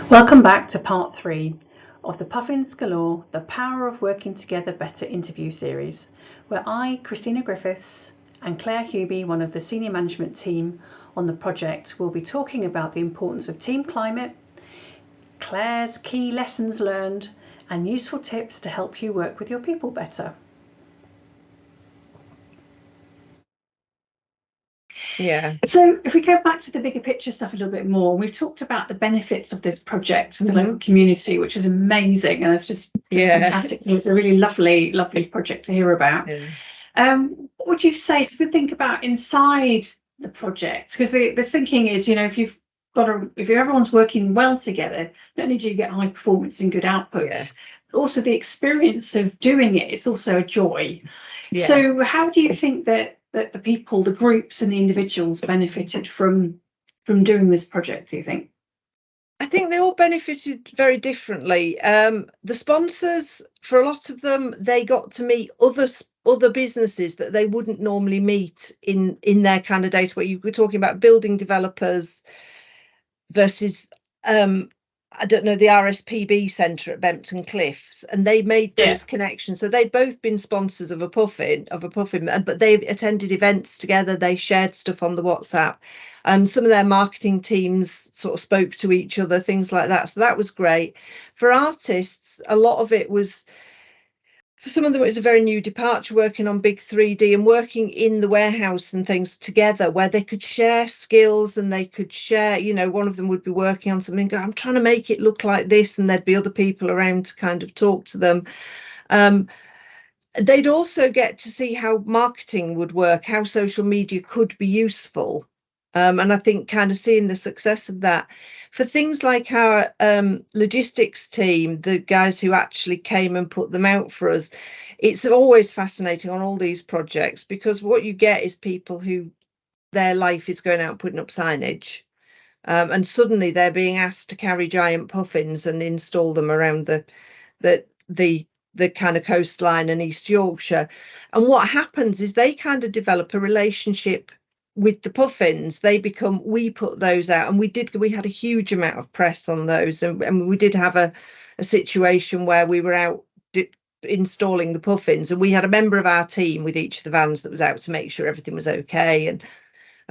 Welcome back to part 3 of the Puffins Galore, the Power of Working Together Better interview series, where I, Christina Griffiths, and Clare Huby, one of the senior management team on the project, will be talking about the importance of team climate, Clare's key lessons learned, and useful tips to help you work with your people better. Yeah. So if we go back to the bigger picture stuff a little bit more, we've talked about the benefits of this project for the local community, which is amazing, and it's just fantastic. So it's a really lovely project to hear about. What would you say? So if we think about inside the project, because the thinking is, if everyone's working well together, not only do you get high performance and good outputs, but also the experience of doing it, it's also a joy. So how do you think that the people, the groups and the individuals benefited from doing this project, do you think? I think they all benefited very differently. The sponsors, for a lot of them, they got to meet other businesses that they wouldn't normally meet in their kind of data, where you were talking about building developers versus I don't know, the RSPB Centre at Bempton Cliffs, and they made those connections. So they'd both been sponsors of a puffin, but they attended events together. They shared stuff on the WhatsApp. Some of their marketing teams sort of spoke to each other, things like that. So that was great. For artists, a lot of it was, for some of them, it was a very new departure, working on big 3D and working in the warehouse and things together, where they could share skills and they could share, one of them would be working on something, go, I'm trying to make it look like this, and there'd be other people around to kind of talk to them. They'd also get to see how marketing would work, how social media could be useful. And I think kind of seeing the success of that. For things like our logistics team, the guys who actually came and put them out for us, it's always fascinating on all these projects, because what you get is people who their life is going out putting up signage, and suddenly they're being asked to carry giant puffins and install them around the kind of coastline in East Yorkshire. And what happens is they kind of develop a relationship with the puffins. We put those out, and we had a huge amount of press on those, and we did have a situation where we were out installing the puffins, and we had a member of our team with each of the vans that was out to make sure everything was okay and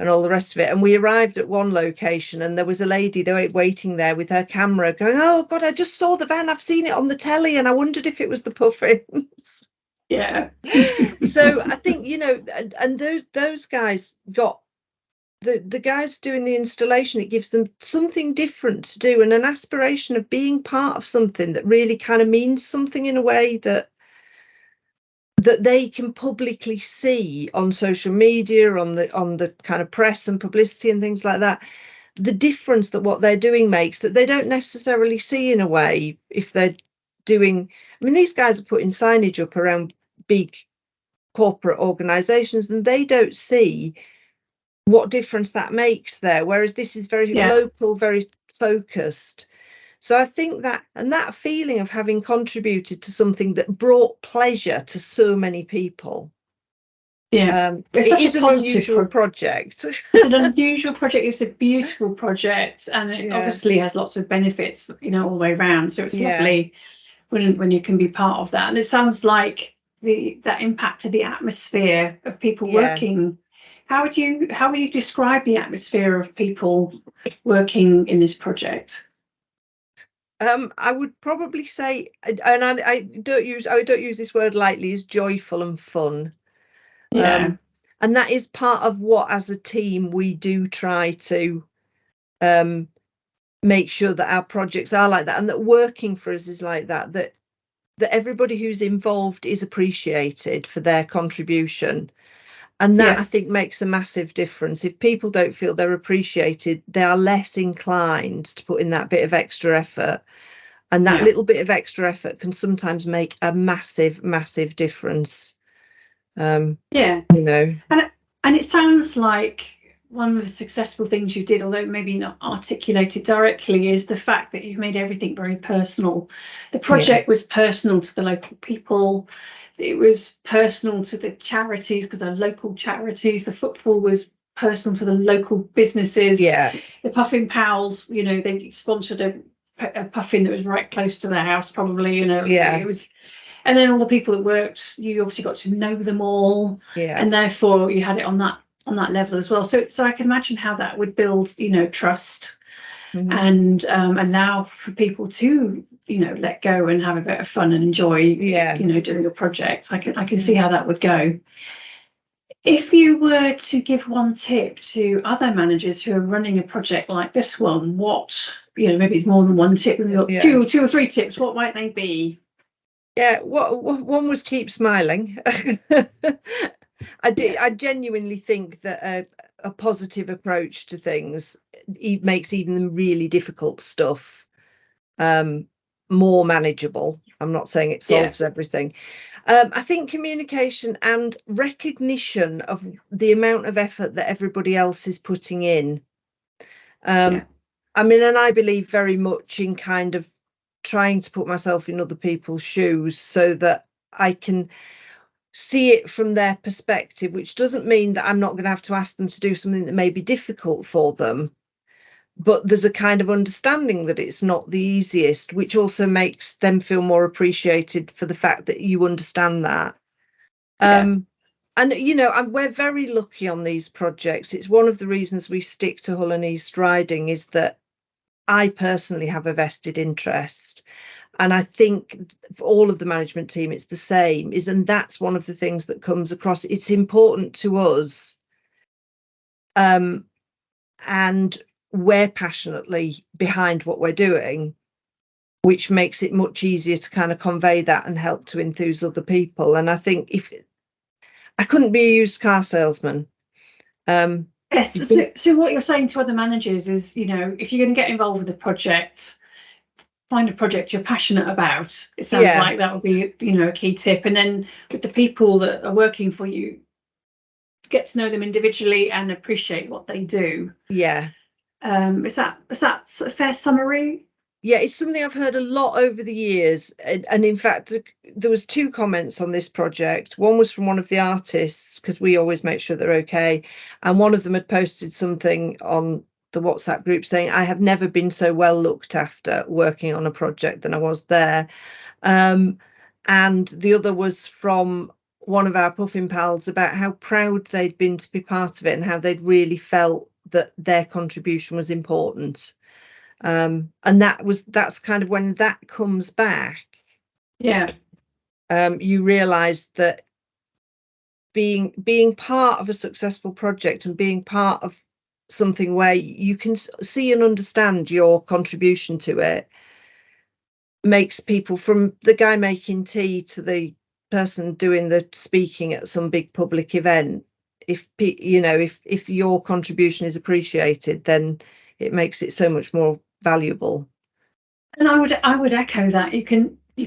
all the rest of it. And we arrived at one location, and there was a lady waiting there with her camera going, oh God, I just saw the van, I've seen it on the telly, and I wondered if it was the puffins. Yeah. So I think, and those guys got the guys doing the installation, it gives them something different to do, and an aspiration of being part of something that really kind of means something in a way that they can publicly see on social media, on the kind of press and publicity and things like that. The difference that what they're doing makes, that they don't necessarily see in a way if they're doing. I mean, these guys are putting signage up around big corporate organizations, and they don't see what difference that makes there, whereas this is very local, very focused. So I think that, and that feeling of having contributed to something that brought pleasure to so many people. It's such an unusual project. It's an unusual project. It's a beautiful project, and it obviously has lots of benefits, all the way around. So it's lovely when you can be part of that. And it sounds like that impacted the atmosphere of people working. How would you describe the atmosphere of people working in this project? I would probably say, and I don't use this word lightly, is joyful and fun. And that is part of what, as a team, we do try to make sure that our projects are like that, and that working for us is like that, that everybody who's involved is appreciated for their contribution. And that, I think, makes a massive difference. If people don't feel they're appreciated, they are less inclined to put in that bit of extra effort. And that little bit of extra effort can sometimes make a massive, massive difference. And it sounds like one of the successful things you did, although maybe not articulated directly, is the fact that you've made everything very personal. The project was personal to the local people. It was personal to the charities, because they're local charities. The footfall was personal to the local businesses. The Puffin Pals, they sponsored a a puffin that was right close to their house, probably, you know. Yeah. It was, and then all the people that worked, you obviously got to know them all, Yeah. and therefore you had it on that level as well. So I can imagine how that would build, you know, trust, and allow for people to, you know, let go and have a bit of fun and enjoy, you know, doing a project. I can see how that would go. If you were to give one tip to other managers who are running a project like this one, what, you know, maybe it's more than one tip, we've got two or three tips, what might they be? Yeah, one was keep smiling. I genuinely think that a positive approach to things makes even the really difficult stuff more manageable. I'm not saying it solves everything. I think communication and recognition of the amount of effort that everybody else is putting in. I mean, and I believe very much in kind of trying to put myself in other people's shoes so that I can see it from their perspective, which doesn't mean that I'm not going to have to ask them to do something that may be difficult for them. But there's a kind of understanding that it's not the easiest, which also makes them feel more appreciated for the fact that you understand that. And, you know, we're very lucky on these projects. It's one of the reasons we stick to Hull and East Riding is that I personally have a vested interest. And I think for all of the management team, it's the same, and that's one of the things that comes across. It's important to us. And we're passionately behind what we're doing, which makes it much easier to kind of convey that and help to enthuse other people. And I think if I couldn't be a used car salesman. Yes. So what you're saying to other managers is, you know, if you're going to get involved with a project, find a project you're passionate about. It sounds like that would be, you know, a key tip. And then with the people that are working for you, get to know them individually and appreciate what they do. Yeah. Is that a fair summary? Yeah, it's something I've heard a lot over the years. And in fact, there was 2 comments on this project. One was from one of the artists, because we always make sure they're okay. And one of them had posted something on the WhatsApp group saying, I have never been so well looked after working on a project than I was there. And the other was from one of our Puffin pals about how proud they'd been to be part of it and how they'd really felt that their contribution was important. And that's kind of when that comes back. You realise that being part of a successful project and being part of something where you can see and understand your contribution to it makes people, from the guy making tea to the person doing the speaking at some big public event, if your contribution is appreciated, then it makes it so much more valuable. And I would echo that. You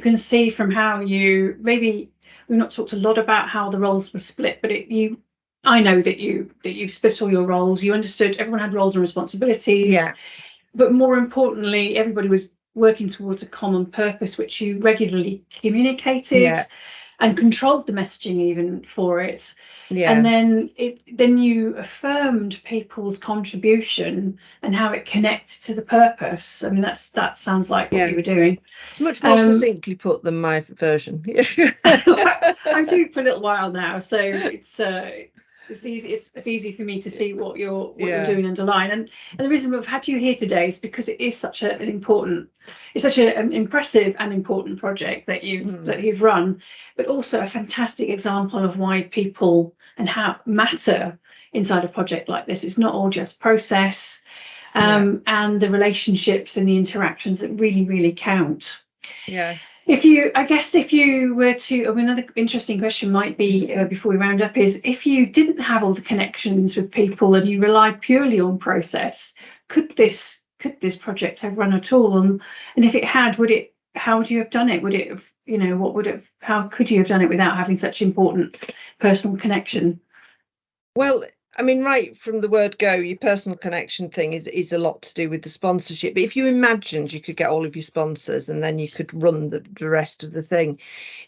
can see from how you, maybe we've not talked a lot about how the roles were split, but I know that you've split all your roles. You understood everyone had roles and responsibilities. But more importantly, everybody was working towards a common purpose, which you regularly communicated and controlled the messaging even for it. And then you affirmed people's contribution and how it connected to the purpose. I mean, that sounds like what you were doing. It's much more succinctly put than my version. I'm doing it for a little while now, so it's easy for me to see what you're doing underline. And the reason we've had you here today is because it is such an impressive and important project that you've run, but also a fantastic example of why people and how matter inside a project like this. It's not all just process, and the relationships and the interactions that really, really count. If you were to, another interesting question might be, before we round up, is if you didn't have all the connections with people and you relied purely on process, could this project have run at all? And if it had, how would you have done it? Would it have, how could you have done it without having such important personal connection? Well, I mean, right from the word go, your personal connection thing is a lot to do with the sponsorship. But if you imagined you could get all of your sponsors and then you could run the rest of the thing,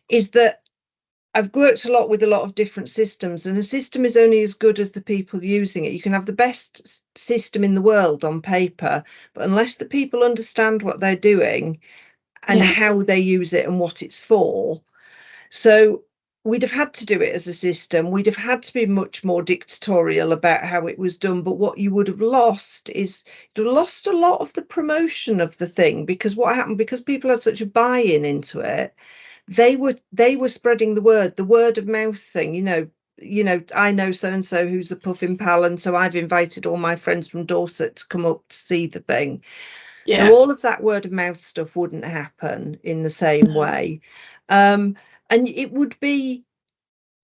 is that I've worked a lot with a lot of different systems, and a system is only as good as the people using it. You can have the best system in the world on paper, but unless the people understand what they're doing and how they use it and what it's for. So we'd have had to do it as a system. We'd have had to be much more dictatorial about how it was done. But what you would have lost is you'd have lost a lot of the promotion of the thing, because what happened, because people had such a buy-in into it, they were spreading the word of mouth thing. I know so and so who's a puffin pal, and so I've invited all my friends from Dorset to come up to see the thing. So all of that word of mouth stuff wouldn't happen in the same way. And it would be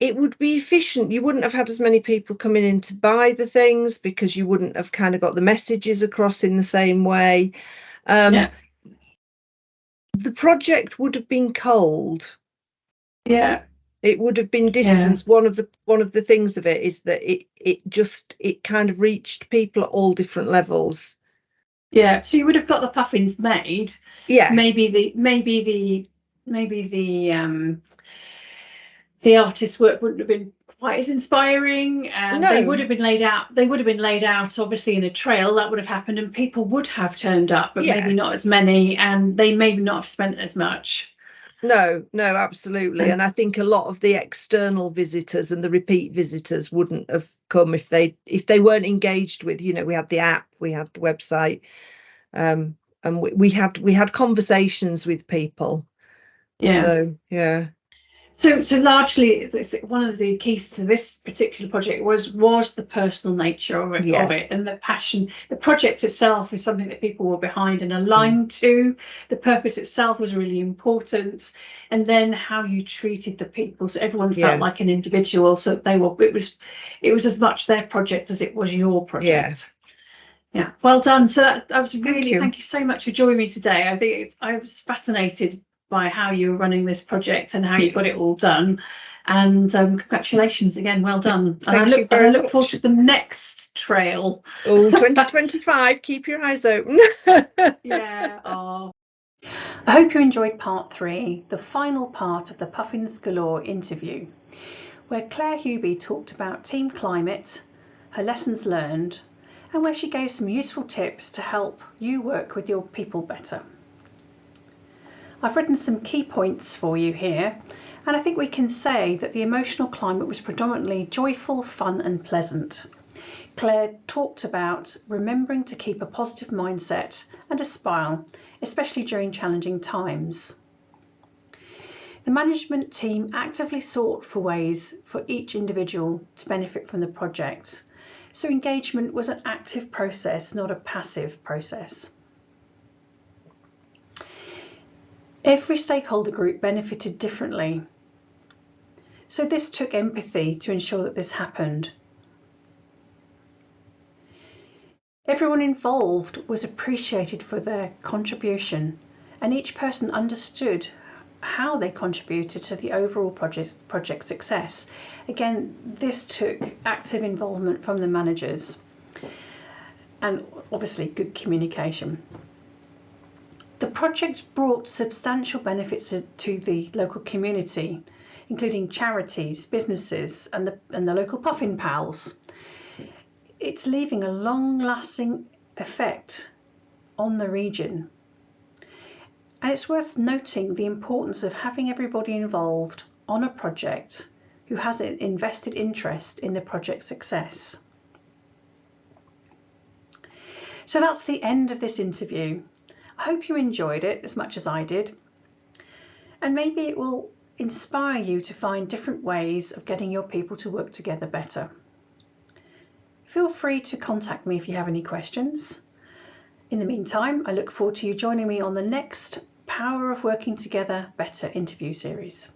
efficient. You wouldn't have had as many people coming in to buy the things, because you wouldn't have kind of got the messages across in the same way. The project would have been cold. It would have been distance. One of the things of it is that it kind of reached people at all different levels. So you would have got the puffins made. Maybe the artist's work wouldn't have been quite as inspiring, and they would have been laid out obviously in a trail. That would have happened, and people would have turned up, but maybe not as many, and they maybe not have spent as much. No, absolutely. And I think a lot of the external visitors and the repeat visitors wouldn't have come if they weren't engaged with, we had the app, we had the website, and we had conversations with people. So largely, one of the keys to this particular project was the personal nature of it, and the passion. The project itself is something that people were behind and aligned to. The purpose itself was really important, and then how you treated the people, so everyone felt like an individual. So it was as much their project as it was your project. Well done. So that was really, thank you so much for joining me today. I think I was fascinated by how you were running this project and how you got it all done, and congratulations again, well done. And I look forward to the next trail. 2025, keep your eyes open. I hope you enjoyed part 3, the final part of the Puffins Galore interview, where Clare Huby talked about team climate, her lessons learned, and where she gave some useful tips to help you work with your people better. I've written some key points for you here, and I think we can say that the emotional climate was predominantly joyful, fun and pleasant. Clare talked about remembering to keep a positive mindset and a smile, especially during challenging times. The management team actively sought for ways for each individual to benefit from the project, so engagement was an active process, not a passive process. Every stakeholder group benefited differently, so this took empathy to ensure that this happened. Everyone involved was appreciated for their contribution, and each person understood how they contributed to the overall project success. Again, this took active involvement from the managers and obviously good communication. The project brought substantial benefits to the local community, including charities, businesses and the local puffin pals. It's leaving a long-lasting effect on the region. And it's worth noting the importance of having everybody involved on a project who has an invested interest in the project's success. So that's the end of this interview. I hope you enjoyed it as much as I did, and maybe it will inspire you to find different ways of getting your people to work together better. Feel free to contact me if you have any questions. In the meantime, I look forward to you joining me on the next Power of Working Together Better interview series.